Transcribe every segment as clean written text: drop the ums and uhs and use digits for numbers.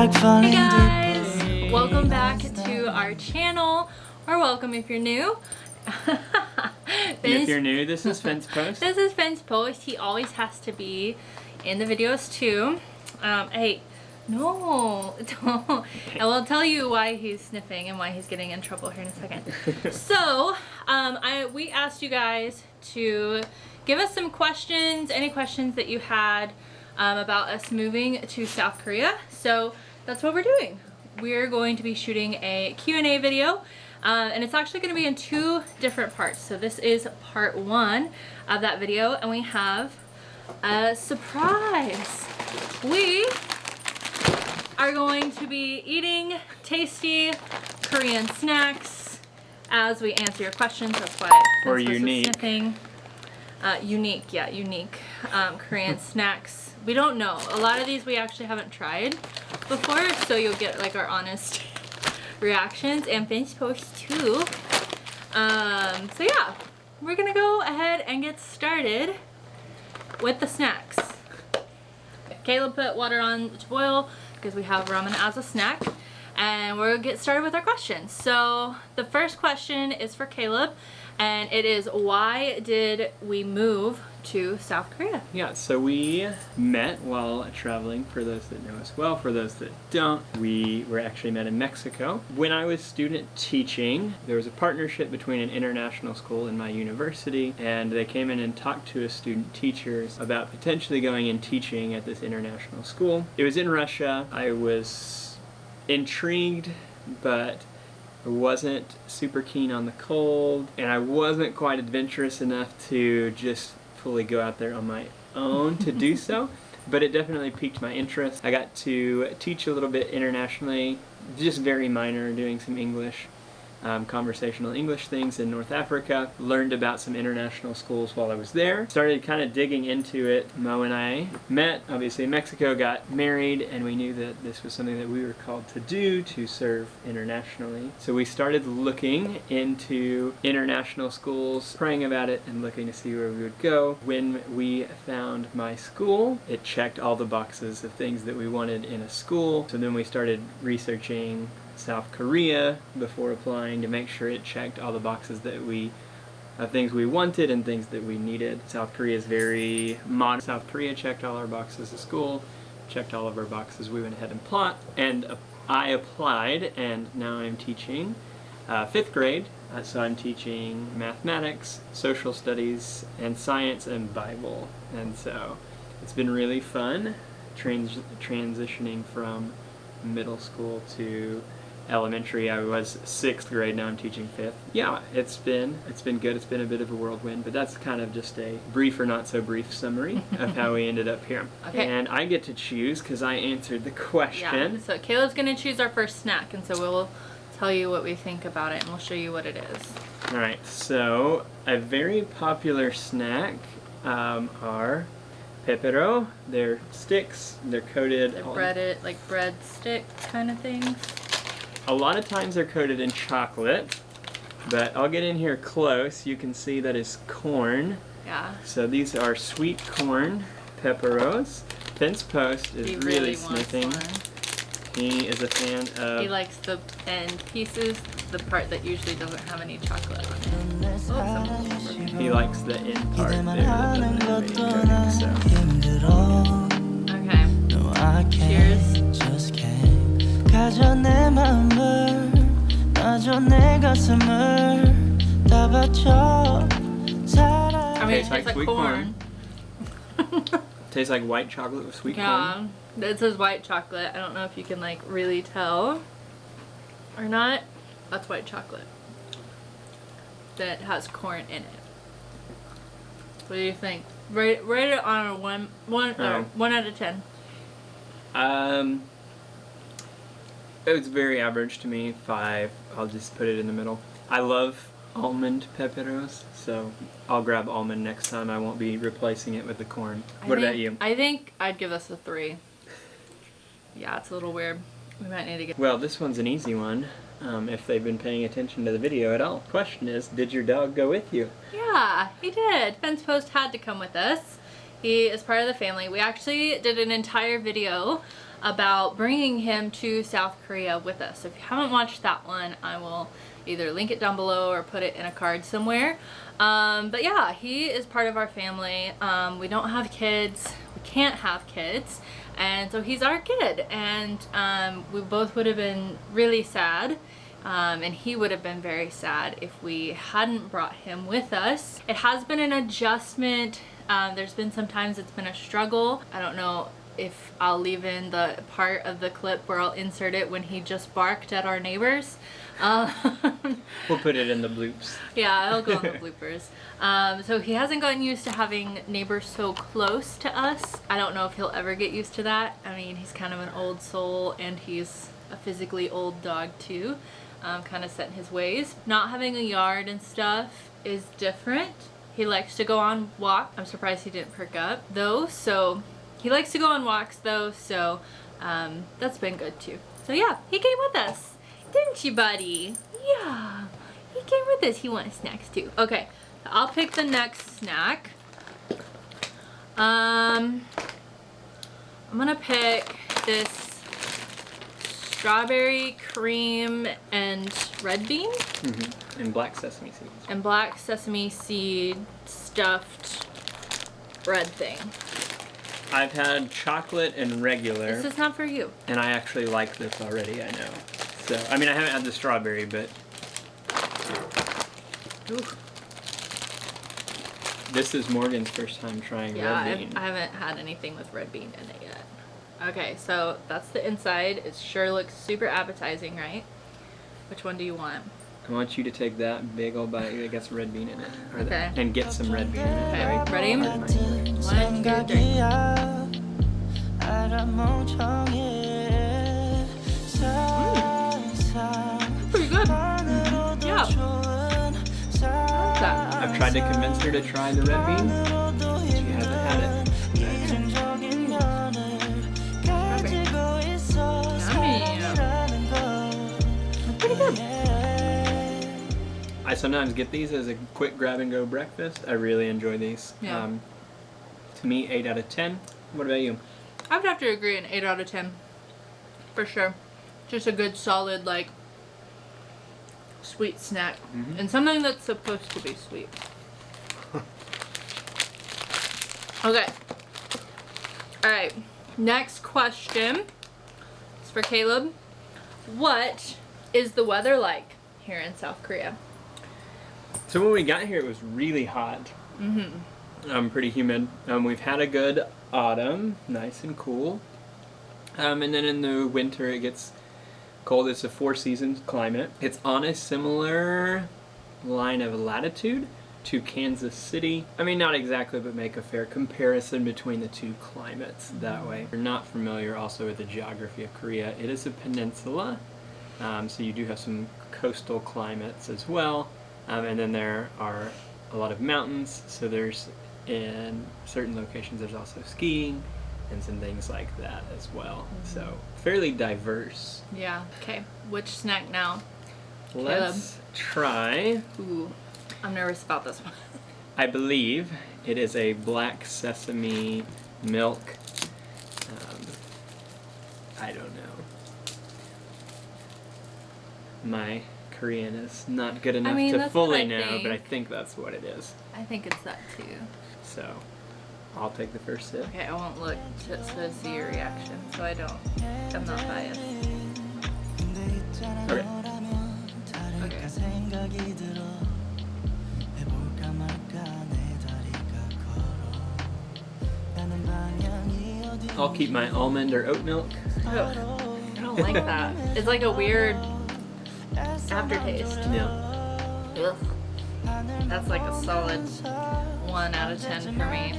Hey guys, welcome back to our channel, or welcome if you're new. If you're new, this is Fence Post. This is Fence Post. He always has to be in the videos too. Hey, no, don't. I will tell you why he's sniffing and why he's getting in trouble here in a second. So, we asked you guys to give us some questions, any questions that you had about us moving to South Korea. So that's what we're doing. We're going to be shooting a Q&A video, and it's actually going to be in two different parts. So this is part one of that video, and we have a surprise. We are going to be eating tasty Korean snacks as we answer your questions. That's why or unique. Sniffing. Unique Korean snacks. We don't know. A lot of these we actually haven't tried before, so you'll get like our honest reactions and Fence Post too. So yeah, we're gonna go ahead and get started with the snacks. Caleb put water on to boil because we have ramen as a snack, and we'll get started with our questions. So the first question is for Caleb, and it is, why did we move to South Korea? Yeah, so we met while traveling. For those that know us well, for those that don't, we were actually met in Mexico. When I was student teaching, there was a partnership between an international school and my university, and they came in and talked to us student teachers about potentially going and teaching at this international school. It was in Russia. I was intrigued, but I wasn't super keen on the cold, and I wasn't quite adventurous enough to just fully go out there on my own to do so, but it definitely piqued my interest. I got to teach a little bit internationally, just very minor, doing some English, conversational English things in North Africa. Learned about some international schools while I was there. Started kind of digging into it. Mo and I met, obviously, in Mexico, got married, and we knew that this was something that we were called to do, to serve internationally. So we started looking into international schools, praying about it, and looking to see where we would go. When we found my school, it checked all the boxes of things that we wanted in a school. So then we started researching South Korea before applying to make sure it checked all the boxes that things we wanted and things that we needed. South Korea is very modern. South Korea checked all our boxes at school, checked all of our boxes. We went ahead and I applied, and now I'm teaching 5th grade. So I'm teaching mathematics, social studies, and science and Bible. And so it's been really fun transitioning from middle school to elementary. I was 6th grade, now I'm teaching 5th. Yeah, it's been good. It's been a bit of a whirlwind, but that's kind of just a brief or not so brief summary of how we ended up here. Okay. And I get to choose because I answered the question. Yeah, so Caleb's gonna choose our first snack, and so we'll tell you what we think about it, and we'll show you what it is. Alright, so a very popular snack are pepero. They're sticks. They're coated. They're breaded, like bread stick kind of things. A lot of times they're coated in chocolate, but I'll get in here close. You can see that is corn. Yeah. So these are sweet corn peperos. Fence Post is really sniffing. He is a fan of... He likes the end pieces, the part that usually doesn't have any chocolate on it. Oh, he likes the end part there that doesn't have any coating, so... Okay. Cheers. I mean, it tastes like sweet corn. Tastes like white chocolate with sweet corn. Yeah, it says white chocolate. I don't know if you can like really tell or not. That's white chocolate that has corn in it. What do you think? Rate it on a 1 out of 10. It was very average to me. 5. I'll just put it in the middle. I love almond peperos, so I'll grab almond next time. I won't be replacing it with the corn. What about you? I think I'd give this a 3. Yeah, it's a little weird. We might need to get... Well, this one's an easy one, if they've been paying attention to the video at all. Question is, did your dog go with you? Yeah, he did. Fence Post had to come with us. He is part of the family. We actually did an entire video about bringing him to South Korea with us. So if you haven't watched that one, I will either link it down below or put it in a card somewhere. But yeah, he is part of our family. We don't have kids. We can't have kids. And so he's our kid. And we both would have been really sad. And he would have been very sad if we hadn't brought him with us. It has been an adjustment. There's been some times it's been a struggle. I don't know if I'll leave in the part of the clip where I'll insert it when he just barked at our neighbors. We'll put it in the bloops. Yeah, it'll go in the bloopers. So he hasn't gotten used to having neighbors so close to us. I don't know if he'll ever get used to that. I mean, he's kind of an old soul and he's a physically old dog too. Kind of set in his ways. Not having a yard and stuff is different. He likes to go on walks. I'm surprised he didn't perk up though. So he likes to go on walks though. So that's been good too. So yeah, he came with us. Didn't you, buddy? Yeah, he came with us. He wanted snacks too. Okay, I'll pick the next snack. I'm gonna pick this strawberry cream and red bean. Mm-hmm. And black sesame seeds. And black sesame seed stuffed bread thing. I've had chocolate and regular. This is not for you. And I actually like this already, I know. So, I mean, I haven't had the strawberry, but... Ooh. This is Morgan's first time trying red bean. I haven't had anything with red bean in it yet. Okay, so that's the inside. It sure looks super appetizing, right? Which one do you want? I want you to take that big old bite that gets red bean in it. Okay. And get some red bean in it. Okay, ready? 1, 2, 3. Pretty good. Yeah. I like that. I've tried to convince her to try the red bean. She hasn't had it. Pretty good. I sometimes get these as a quick grab and go breakfast. I really enjoy these. Yeah. To me, 8 out of 10. What about you? I would have to agree, an 8 out of 10. For sure. Just a good solid, like, sweet snack. Mm-hmm. And something that's supposed to be sweet. Okay. Alright. Next question. It's for Caleb. What is the weather like here in South Korea? So when we got here, it was really hot. Mm-hmm. Pretty humid. We've had a good autumn, nice and cool. And then in the winter, it gets cold. It's a 4-season climate. It's on a similar line of latitude to Kansas City. I mean, not exactly, but make a fair comparison between the two climates that way. If you're not familiar also with the geography of Korea, it is a peninsula. So you do have some coastal climates as well. And then there are a lot of mountains. So there's, in certain locations, there's also skiing and some things like that as well. So fairly diverse. Yeah. Okay. Which snack now? Let's try. Ooh. I'm nervous about this one. I believe it is a black sesame milk. I don't know. My Korean is not good enough to that's fully what I know, think. but I think that's what it is. I think it's that too. So, I'll take the first sip. Okay, I won't look to see your reaction, so I'm not biased. Okay. I'll keep my almond or oat milk. Ugh, I don't like that. It's like a weird aftertaste. Yeah. Ugh. That's like a solid 1 out of 10 for me.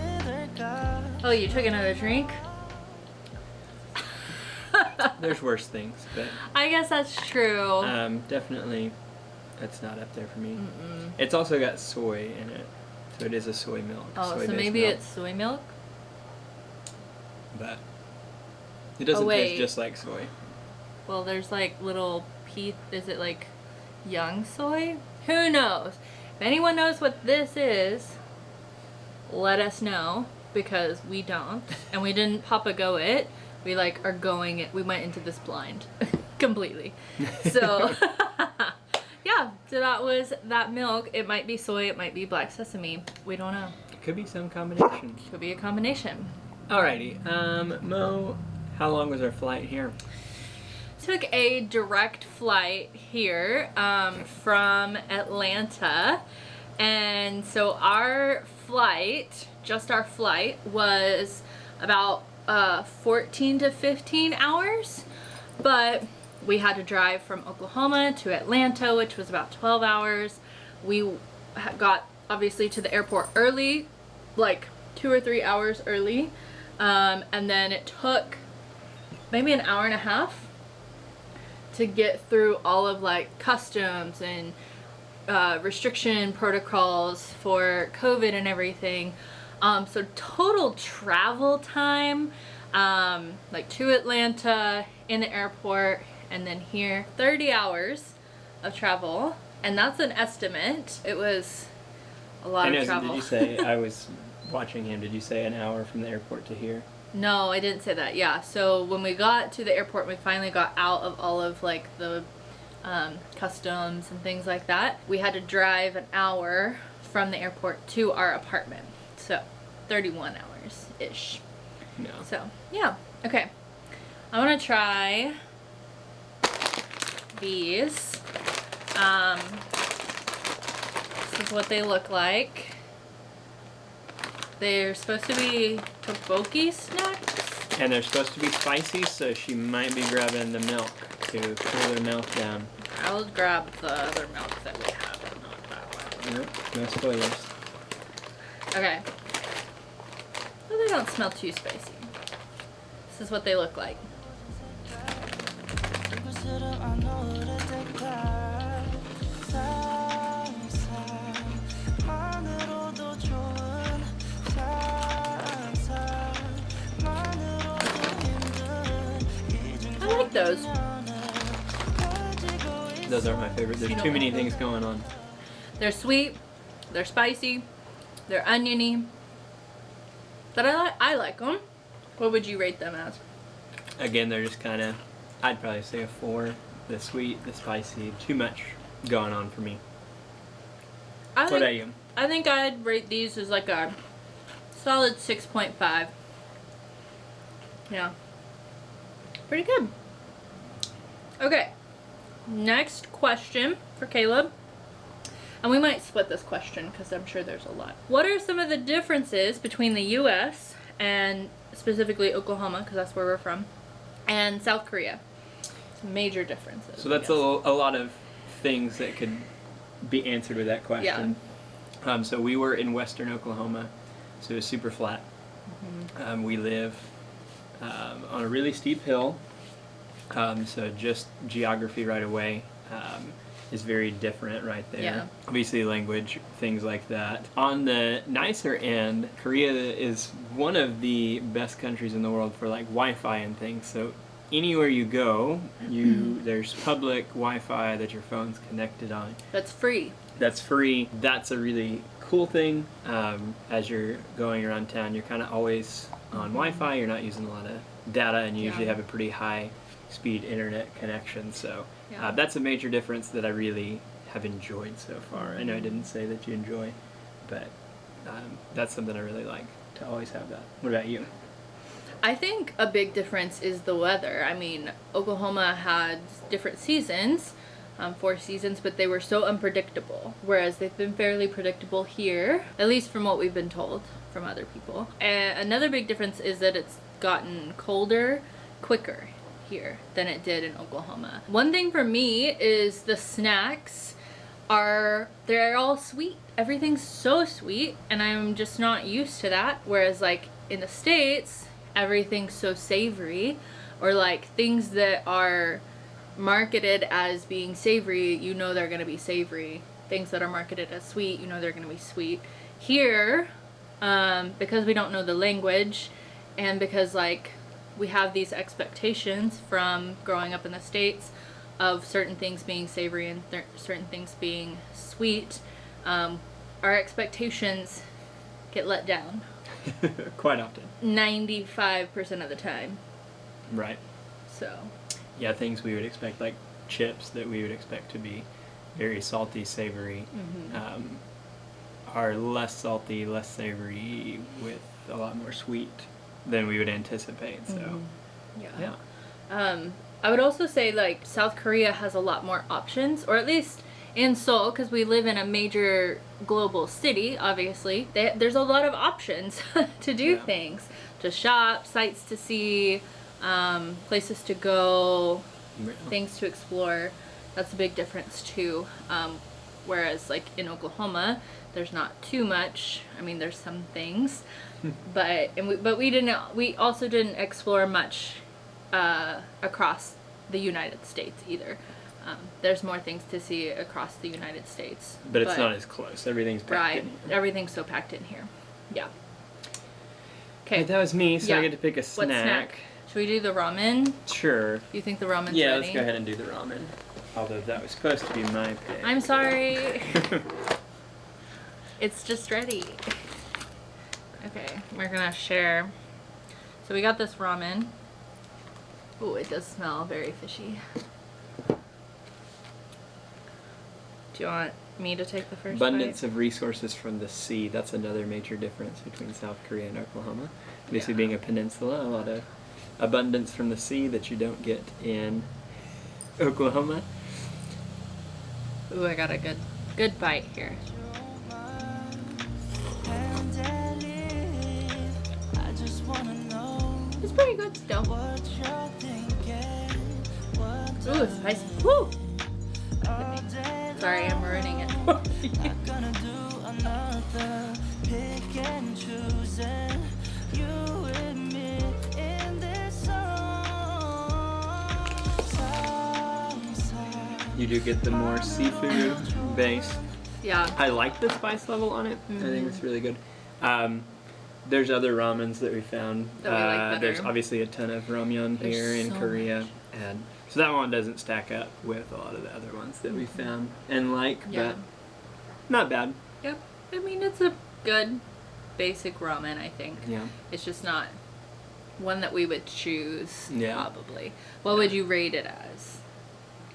Oh, you took another drink? There's worse things, but I guess that's true. definitely that's not up there for me. It's also got soy in it, so it is a soy milk. Oh, so soy-based maybe milk. it's soy milk? But it doesn't wait. taste just like soy. Well, there's like little is it like young soy? Who knows? If anyone knows what this is, let us know, because we don't. And we didn't Papa Go it. we like are going, we went into this blind completely. So yeah, so that was that milk. It might be soy, it might be black sesame. We don't know. It could be some combination. Could be a combination. Alrighty, Mo, how long was our flight here? Took a direct flight here from Atlanta, and so our flight, just our flight, was about 14 to 15 hours, but we had to drive from Oklahoma to Atlanta, which was about 12 hours. We got obviously to the airport early, like 2 or 3 hours early, and then it took maybe an hour and a half to get through all of like customs and restriction protocols for COVID and everything. So total travel time, like to Atlanta, in the airport, and then here, 30 hours of travel. And that's an estimate. It was a lot of travel. Did you say, I was watching him, did you say an hour from the airport to here? No, I didn't say that. Yeah, so when we got to the airport, we finally got out of all of like the customs and things like that. We had to drive an hour from the airport to our apartment. So 31 hours-ish. No. So, yeah. Okay. I want to try these. This is what they look like. They're supposed to be tteokbokki snacks. And they're supposed to be spicy, so she might be grabbing the milk to cool her mouth down. I'll grab the other milk that we have, but not that one. Nope, no spoilers. Okay. Well, they don't smell too spicy. This is what they look like. I like those. Those aren't my favorite. There's too many things going on. They're sweet, they're spicy, they're oniony. But I like them. What would you rate them as? Again, they're just kind of, I'd probably say a 4. The sweet, the spicy, too much going on for me. What about you? I think I'd rate these as like a solid 6.5. Yeah. Pretty good. Okay. Next question for Caleb. And we might split this question because I'm sure there's a lot. What are some of the differences between the U.S. and specifically Oklahoma, because that's where we're from, and South Korea? Some major differences. So that's a lot of things that could be answered with that question. Yeah. So we were in western Oklahoma, so it was super flat. Mm-hmm. We live on a really steep hill, so just geography right away is very different right there. Yeah. Obviously language, things like that. On the nicer end, Korea is one of the best countries in the world for like Wi-Fi and things. So anywhere you go, there's public Wi-Fi that your phone's connected on. That's free. That's free. That's a really cool thing. As you're going around town, you're kind of always on Wi-Fi. You're not using a lot of data, and you usually have a pretty high speed internet connection. So that's a major difference that I really have enjoyed so far. I know I didn't say that you enjoy, but that's something I really like, to always have that. What about you? I think a big difference is the weather. I mean, Oklahoma had different seasons, 4 seasons, but they were so unpredictable, whereas they've been fairly predictable here, at least from what we've been told from other people. And another big difference is that it's gotten colder quicker here than it did in Oklahoma. One thing for me is the snacks they're all sweet. Everything's so sweet, and I'm just not used to that. Whereas like in the States, everything's so savory, or like things that are marketed as being savory, you know they're gonna be savory. Things that are marketed as sweet, you know they're gonna be sweet. Here, because we don't know the language, and because like we have these expectations from growing up in the States of certain things being savory and certain things being sweet, our expectations get let down. Quite often. 95% of the time. Right. So. Yeah, things we would expect, like chips that we would expect to be very salty, savory, are less salty, less savory, with a lot more sweet than we would anticipate. So, yeah. I would also say, like, South Korea has a lot more options, or at least in Seoul, because we live in a major global city, obviously. There's a lot of options to do things, to shop, sights to see, places to go, things to explore. That's a big difference too. Whereas like in Oklahoma, there's not too much. I mean, there's some things, but we also didn't explore much across the United States either. There's more things to see across the United States, but it's not as close. Everything's packed in here. Everything's so packed in here. Yeah. Okay. That was me, so I get to pick a snack. What snack? Should we do the ramen? Sure. You think the ramen's ready? Yeah, let's go ahead and do the ramen. Although that was supposed to be my pick. I'm sorry. It's just ready. Okay, we're gonna share. So we got this ramen. Oh, it does smell very fishy. Do you want me to take the first Abundance bite? of resources from the sea. That's another major difference between South Korea and Oklahoma. Basically being a peninsula, a lot of abundance from the sea that you don't get in Oklahoma. Ooh, I got a good bite here. It's pretty good still. Ooh, it's spicy. Woo! Sorry, I'm ruining it. You do get the more seafood base. Yeah. I like the spice level on it. I think it's really good. There's other ramens that we found. That we like better. There's obviously a ton of ramyeon here in Korea, and so that one doesn't stack up with a lot of the other ones that we found and like, but not bad. Yep. I mean, it's a good basic ramen, I think. Yeah. It's just not one that we would choose, probably. What would you rate it as?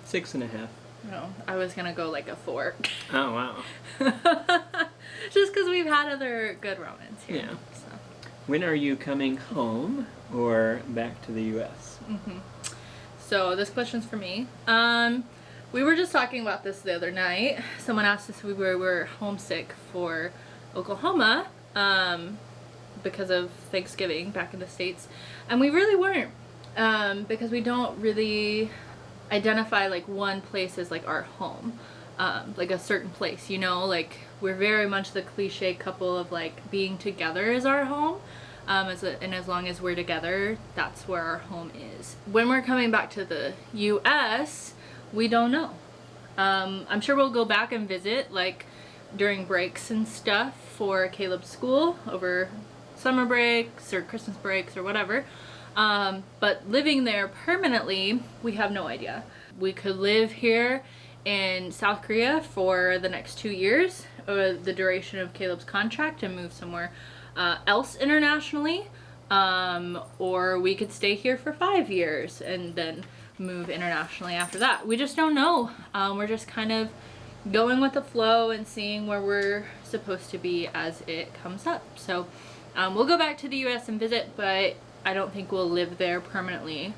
6.5. No, I was gonna go like a 4. Oh, wow. Just because we've had other good ramens here. Yeah. So. When are you coming home or back to the U.S.? So this question's for me. We were just talking about this the other night. Someone asked us if we were homesick for Oklahoma because of Thanksgiving back in the States. And we really weren't, because we don't really identify like one place as like our home, like a certain place, you know, like we're very much the cliche couple of like being together is our home, and as long as we're together, that's where our home is. When we're coming back to the US, we don't know. I'm sure we'll go back and visit like during breaks and stuff for Caleb's school over summer breaks or Christmas breaks or whatever. But living there permanently, we have no idea. We could live here in South Korea for the next 2 years, or the duration of Caleb's contract, and move somewhere else internationally. Or we could stay here for 5 years and then move internationally after that. We just don't know. We're just kind of going with the flow and seeing where we're supposed to be as it comes up. So we'll go back to the US and visit, but I don't think we'll live there permanently.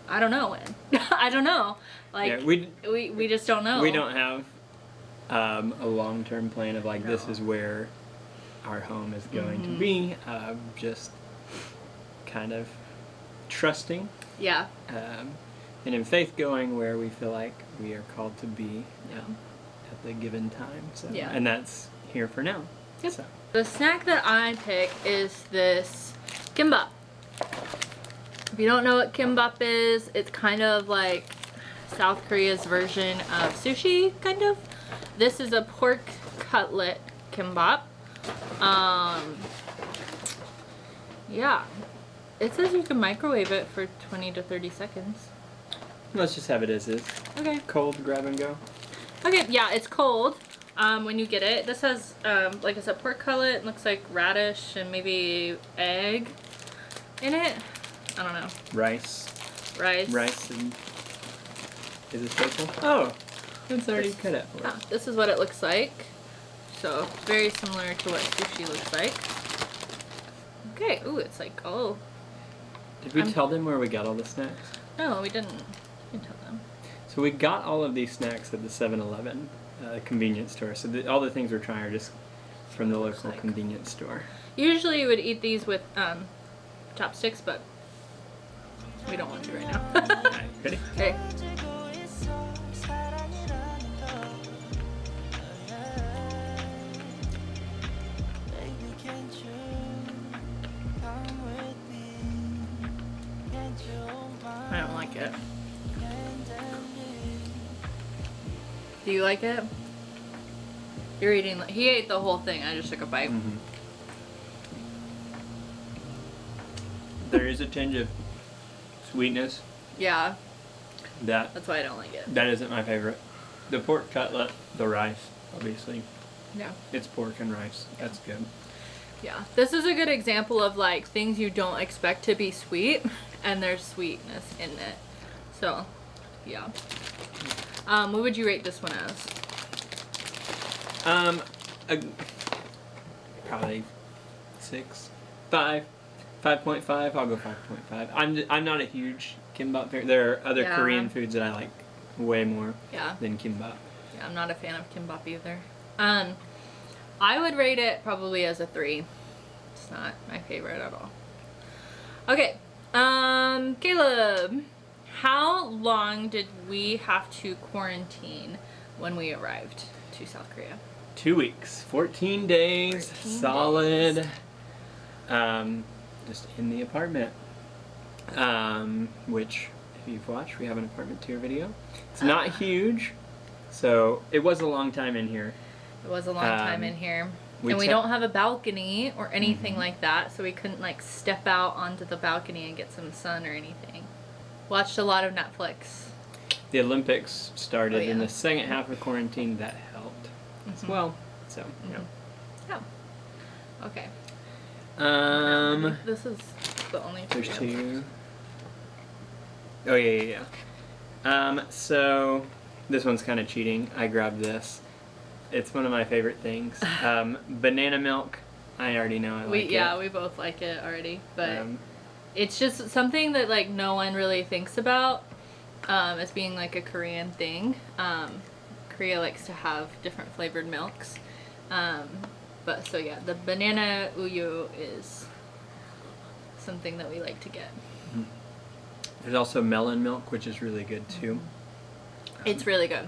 I don't know when. I don't know. Like, yeah, we just don't know. We don't have a long-term plan of like, this is where our home is going to be. Just kind of trusting. Yeah. And in faith going where we feel like we are called to be at the given time. So, and that's here for now. Yep. So. The snack that I pick is this kimbap. If you don't know what kimbap is, it's kind of like South Korea's version of sushi, kind of. This is a pork cutlet kimbap. Yeah. It says you can microwave it for 20 to 30 seconds. Let's just have it as is. Okay. Cold, grab and go. Okay, yeah, it's cold when you get it. This has, like I said, pork cutlet. It looks like radish and maybe egg in it. I don't know. Rice. rice. Rice and is it staple? Oh, it's already cut up. Yeah, this is what it looks like. So very similar to what sushi looks like. Okay. Ooh, it's like Did we tell them where we got all the snacks? No, we didn't. We didn't tell them. So we got all of these snacks at the 7-Eleven convenience store. So all the things we're trying are just from the local convenience store. Usually you would eat these with chopsticks, but we don't want to right now. Alright, ready? Okay. I don't like it. Do you like it? You're eating. He ate the whole thing. I just took a bite. Mm-hmm. There is a tinge of sweetness. Yeah, That's why I don't like it. That isn't my favorite. The pork cutlet, the rice, obviously. Yeah. It's pork and rice. That's good. Yeah. This is a good example of like things you don't expect to be sweet, and there's sweetness in it. So, yeah. What would you rate this one as? Probably 6, 5, 5.5. I'll go 5.5. I'm not a huge kimbap fan. There are other Korean foods that I like way more than kimbap. Yeah, I'm not a fan of kimbap either. I would rate it probably as a 3. It's not my favorite at all. Okay, Caleb, how long did we have to quarantine when we arrived to South Korea? 2 weeks, 14 days, 14 solid. days. Just in the apartment. Which, if you've watched, we have an apartment tour video. It's not huge, so it was a long time in here. It was a long time in here. And we don't have a balcony or anything like that, so we couldn't like step out onto the balcony and get some sun or anything. Watched a lot of Netflix. The Olympics started in the second half of quarantine. That helped as well. So, Yeah. Okay. This is the only two. There's 2. Oh, yeah. So this one's kind of cheating. I grabbed this. It's one of my favorite things. Banana milk. I already know I like it. Yeah, we both like it already, but it's just something that like no one really thinks about as being like a Korean thing. Korea likes to have different flavored milks. But so yeah, the banana uyu is something that we like to get. There's also melon milk, which is really good too. It's really good.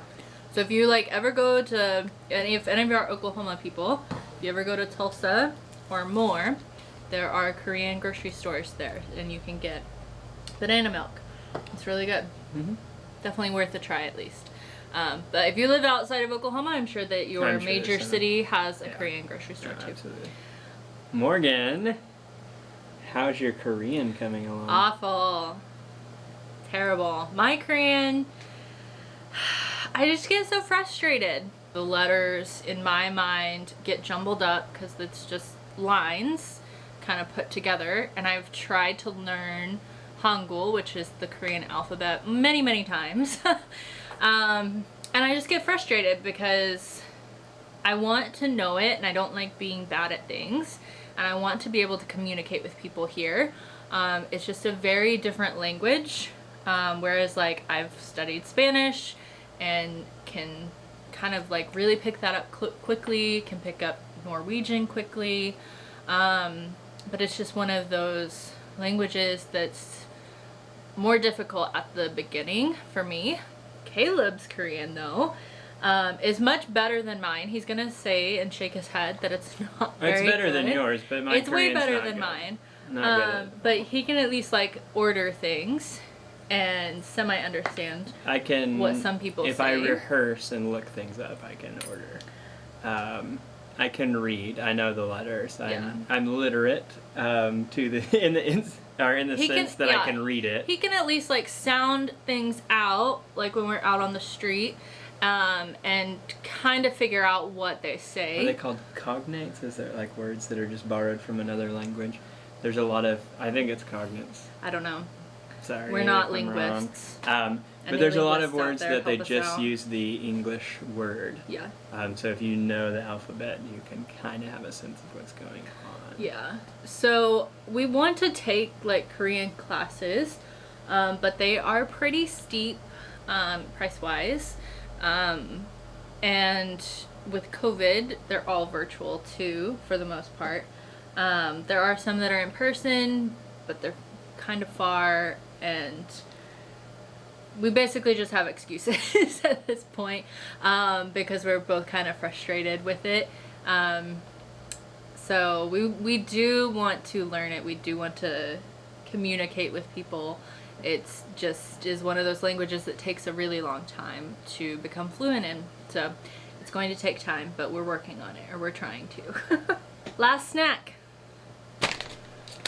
So if you like ever go to, if any of you are Oklahoma people, if you ever go to Tulsa or more, there are Korean grocery stores there, and you can get banana milk. It's really good. Definitely worth a try at least. But if you live outside of Oklahoma, I'm sure that your major city has a Korean grocery store too. Absolutely. Morgan, how's your Korean coming along? Awful. Terrible. My Korean, I just get so frustrated. The letters in my mind get jumbled up because it's just lines kind of put together, and I've tried to learn Hangul, which is the Korean alphabet, many times. And I just get frustrated because I want to know it, and I don't like being bad at things, and I want to be able to communicate with people here. It's just a very different language, whereas like I've studied Spanish and can kind of like really pick that up quickly, can pick up Norwegian quickly, but it's just one of those languages that's more difficult at the beginning for me. Caleb's Korean though is much better than mine. He's gonna say and shake his head that it's not very It's better good. than yours, but my It's Korean's way better not than good. mine. Not good at it. But he can at least like order things and semi-understand I can, what some people if say. I rehearse and look things up, I can order. I can read. I know the letters. I'm literate to the in the sense that I can read it. He can at least like sound things out, like when we're out on the street, and kind of figure out what they say. Are they called cognates? Is there like words that are just borrowed from another language? There's a lot of, I think it's cognates. I don't know. Sorry, We're not if I'm wrong. linguists. But Any there's a lot linguists of out words there, that they help us just out. use the English word. Yeah. So if you know the alphabet, you can kind of have a sense of what's going on. Yeah. So we want to take like Korean classes, but they are pretty steep price-wise. And with COVID, they're all virtual too, for the most part. There are some that are in person, but they're kind of far, and we basically just have excuses at this point, because we're both kind of frustrated with it. So we do want to learn it. We do want to communicate with people. It's just is one of those languages that takes a really long time to become fluent in. So it's going to take time, but we're working on it, or we're trying to. Last snack.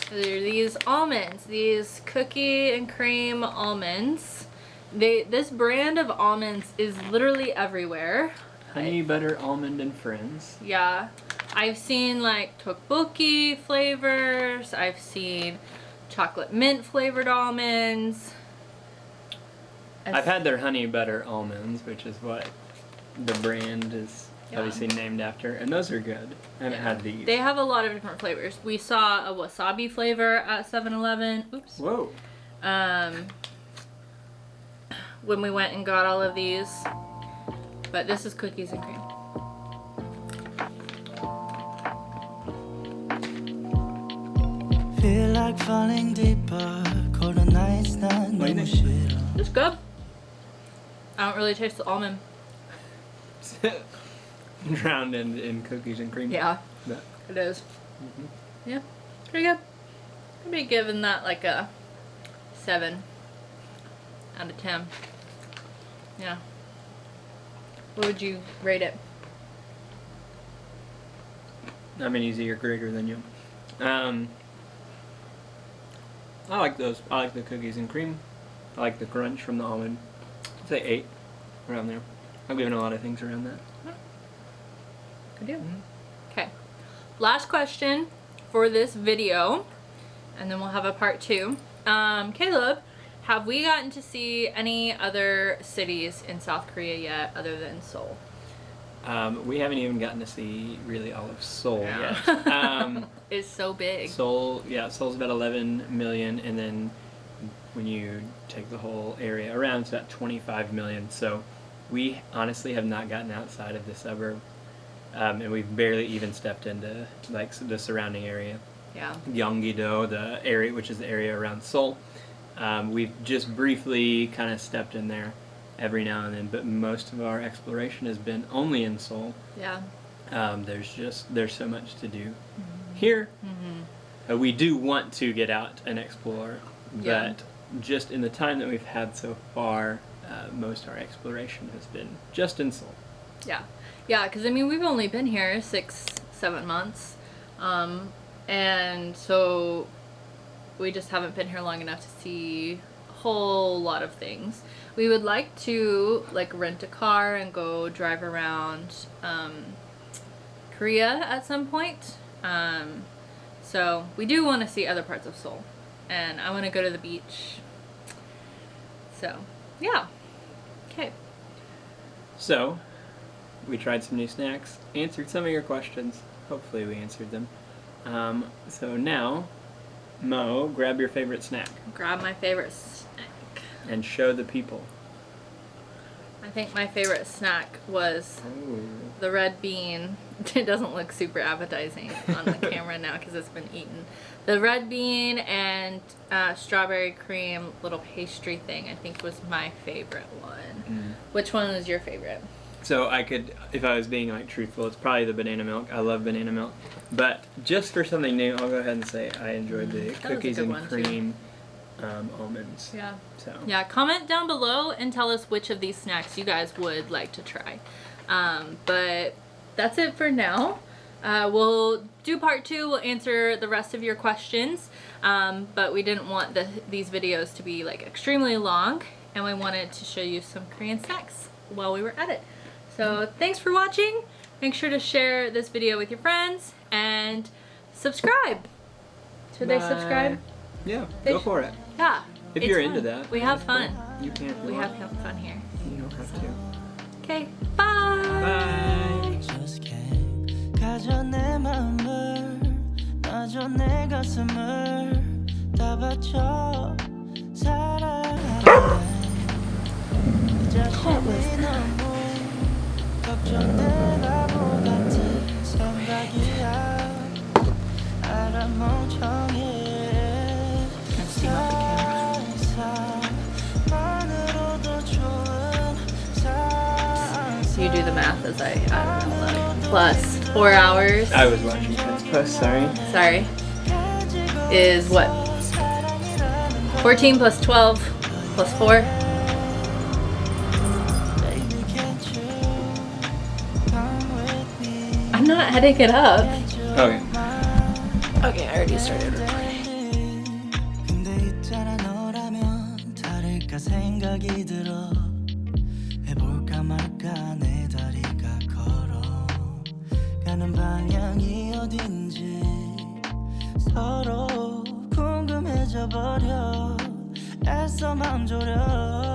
They're these almonds, these cookie and cream almonds. This brand of almonds is literally everywhere. Honey butter almond and friends. Yeah. I've seen like tteokbokki flavors. I've seen chocolate mint flavored almonds. I've had their honey butter almonds, which is what the brand is obviously named after, and those are good. I haven't had these. They have a lot of different flavors. We saw a wasabi flavor at 7-Eleven. Oops. Whoa. When we went and got all of these. But this is cookies and cream. Feel like falling deeper. Cold nights not no shit. It's good. I don't really taste the almond. Drowned in cookies and cream. Yeah, But, it is. Yeah, pretty good. I'd be giving that like a 7 out of 10. Yeah. What would you rate it? I'm an easier grader than you. I like those. I like the cookies and cream. I like the crunch from the almond. I'd say 8, around there. I've given a lot of things around that. Good deal. Okay. Last question for this video, and then we'll have a part 2. Caleb, have we gotten to see any other cities in South Korea yet other than Seoul? We haven't even gotten to see really all of Seoul Yeah. yet. It's so big. Seoul, yeah, Seoul's about 11 million, and then when you take the whole area around, it's about 25 million. So we honestly have not gotten outside of the suburb, and we've barely even stepped into like the surrounding area. Yeah. Gyeonggi-do, the area, which is the area around Seoul. We've just briefly kind of stepped in there every now and then, but most of our exploration has been only in Seoul. Yeah. There's so much to do here. We do want to get out and explore, Yeah. but just in the time that we've had so far, most of our exploration has been just in Seoul. Yeah. Yeah, because I mean, we've only been here 6-7 months. And so we just haven't been here long enough to see a whole lot of things. We would like to like rent a car and go drive around Korea at some point. So we do want to see other parts of Seoul, and I want to go to the beach. So yeah. Okay. So we tried some new snacks, answered some of your questions. Hopefully we answered them. So now, Mo, grab your favorite snack Grab my favorite snack. and show the people. I think my favorite snack was the red bean. It doesn't look super appetizing on the camera now because it's been eaten. The red bean and strawberry cream little pastry thing I think was my favorite one. Which one was your favorite? So I could, if I was being like truthful, it's probably the banana milk. I love banana milk. But just for something new, I'll go ahead and say I enjoyed the That was a cookies good and one, too. cream almonds. Yeah. So Yeah, comment down below and tell us which of these snacks you guys would like to try. But that's it for now. We'll do part 2. We'll answer the rest of your questions. But we didn't want these videos to be like extremely long, and we wanted to show you some Korean snacks while we were at it. So thanks for watching. Make sure to share this video with your friends and subscribe. Should they subscribe? yeah, They go for it. Yeah. If It's you're fun. into that, We have fun. you can. If you We want. have fun here. You don't have to. Okay, bye. Bye. Just can't 가져 내 마음을 놔줘 내 가슴을 다 바쳐 사랑해 자신이 너무 걱정돼 바보 같은 생각이야 알아 멍청해 상상만으로도 좋은 상상 You do the math as I don't know, like, plus 4 hours. I was watching Ken's post. Sorry. Sorry. Is what? 14 plus 12 plus 4. I'm not heading it up. Okay. Okay, I already started recording. 근데 있잖아 너라면 다를까 생각이 들어 해볼까 말까 내 다리가 걸어 가는 방향이 어딘지 서로 궁금해져 버려 애써 맘 졸여